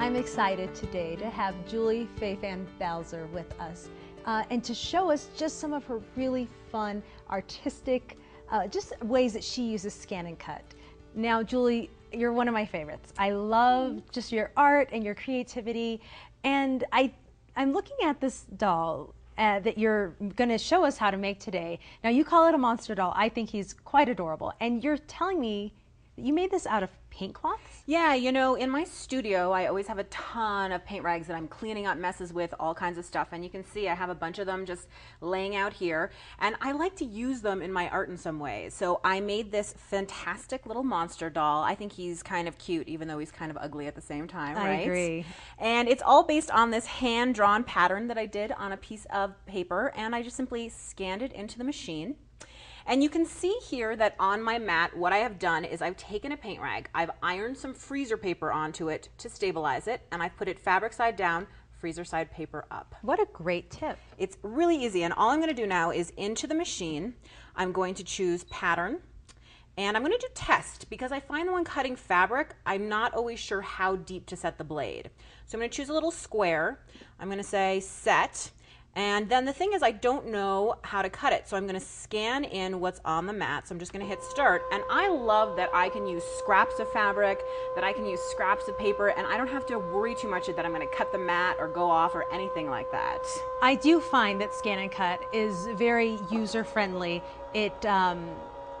I'm excited today to have Julie Fei-Fan Bowser with us and to show us just some of her really fun, artistic, just ways that she uses scan and cut. Now, Julie, you're one of my favorites. I love just your art and your creativity, and I'm looking at this doll that you're going to show us how to make today. Now, you call it a monster doll. I think he's quite adorable, and you're telling me that you made this out of paint cloths? Yeah, you know, in my studio, I always have a ton of paint rags that I'm cleaning up messes with, all kinds of stuff. And you can see I have a bunch of them just laying out here. And I like to use them in my art in some ways. So I made this fantastic little monster doll. I think he's kind of cute, even though he's kind of ugly at the same time, right? I agree. And it's all based on this hand-drawn pattern that I did on a piece of paper. And I just simply scanned it into the machine. And you can see here that on my mat, what I have done is I've taken a paint rag, I've ironed some freezer paper onto it to stabilize it, and I've put it fabric side down, freezer side paper up. What a great tip. It's really easy, and all I'm going to do now is into the machine, I'm going to choose pattern, and I'm going to do test, because I find when cutting fabric, I'm not always sure how deep to set the blade. So I'm going to choose a little square, I'm going to say set. And then the thing is, I don't know how to cut it, so I'm going to scan in what's on the mat. So I'm just going to hit start, and I love that I can use scraps of fabric, that I can use scraps of paper, and I don't have to worry too much that I'm going to cut the mat or go off or anything like that. I do find that scan and cut is very user-friendly. It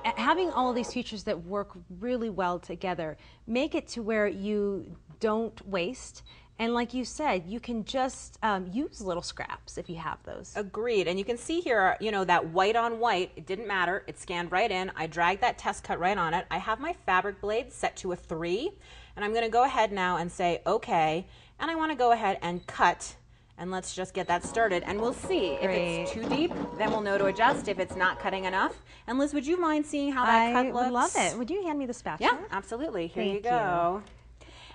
having all of these features that work really well together make it to where you don't waste. And like you said, you can just use little scraps if you have those. Agreed. And you can see here, you know, that white on white, it didn't matter. It scanned right in. I dragged that test cut right on it. I have my fabric blade set to a 3. And I'm going to go ahead now and say, okay. And I want to go ahead and cut. And let's just get that started. And we'll see. If it's too deep, then we'll know to adjust if it's not cutting enough. And Liz, would you mind seeing how that cut looks? I would love it. Would you hand me the spatula? Yeah, absolutely. Here you Thank go.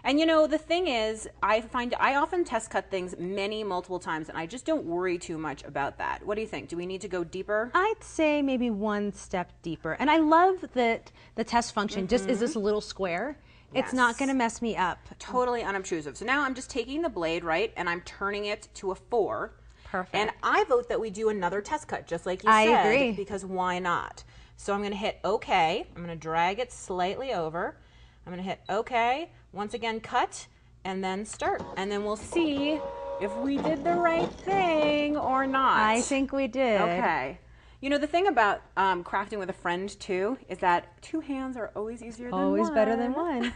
And you know, the thing is, I find I often test cut things multiple times, and I just don't worry too much about that. What do you think? Do we need to go deeper? I'd say maybe one step deeper. And I love that the test function just is this little square. Yes. It's not going to mess me up. Totally unobtrusive. So now I'm just taking the blade, right, and I'm turning it to a 4. Perfect. And I vote that we do another test cut, just like you said. I agree. Because why not? So I'm going to hit OK. I'm going to drag it slightly over. I'm going to hit OK. Once again, cut, and then start. And then we'll see if we did the right thing or not. I think we did. Okay. You know, the thing about crafting with a friend, too, is that 2 hands are always easier than one. Always better than one.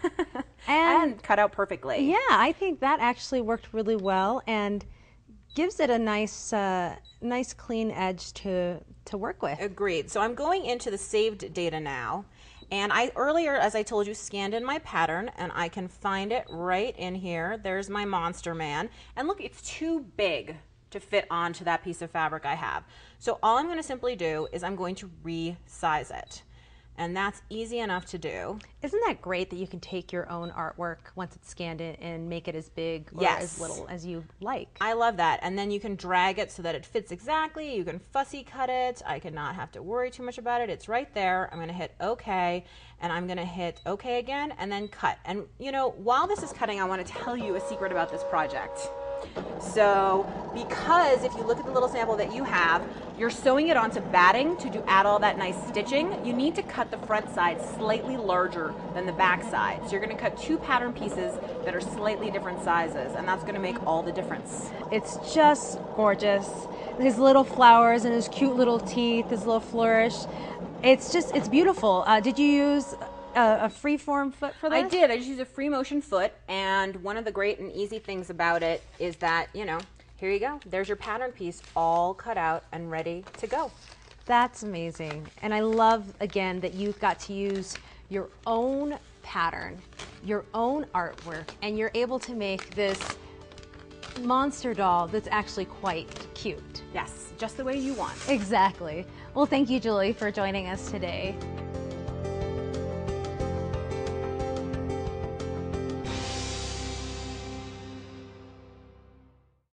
And cut out perfectly. Yeah, I think that actually worked really well and gives it a nice, nice clean edge to work with. Agreed. So I'm going into the saved data now. And I earlier, as I told you, scanned in my pattern, and I can find it right in here. There's my monster man. And look, it's too big to fit onto that piece of fabric I have. So all I'm going to simply do is I'm going to resize it. And that's easy enough to do. Isn't that great that you can take your own artwork once it's scanned in and make it as big or as little as you like? I love that. And then you can drag it so that it fits exactly. You can fussy cut it. I can not have to worry too much about it. It's right there. I'm going to hit OK, and I'm going to hit OK again, and then cut. And you know, while this is cutting, I want to tell you a secret about this project. So, because if you look at the little sample that you have, you're sewing it onto batting to add all that nice stitching. You need to cut the front side slightly larger than the back side. So you're going to cut 2 pattern pieces that are slightly different sizes, and that's going to make all the difference. It's just gorgeous. His little flowers and his cute little teeth, his little flourish. It's beautiful. Did you use a free-form foot for this? I did. I just used a free motion foot, and one of the great and easy things about it is that, you know, here you go. There's your pattern piece all cut out and ready to go. That's amazing. And I love, again, that you got to use your own pattern, your own artwork, and you're able to make this monster doll that's actually quite cute. Yes, just the way you want. Exactly. Well, thank you, Julie, for joining us today.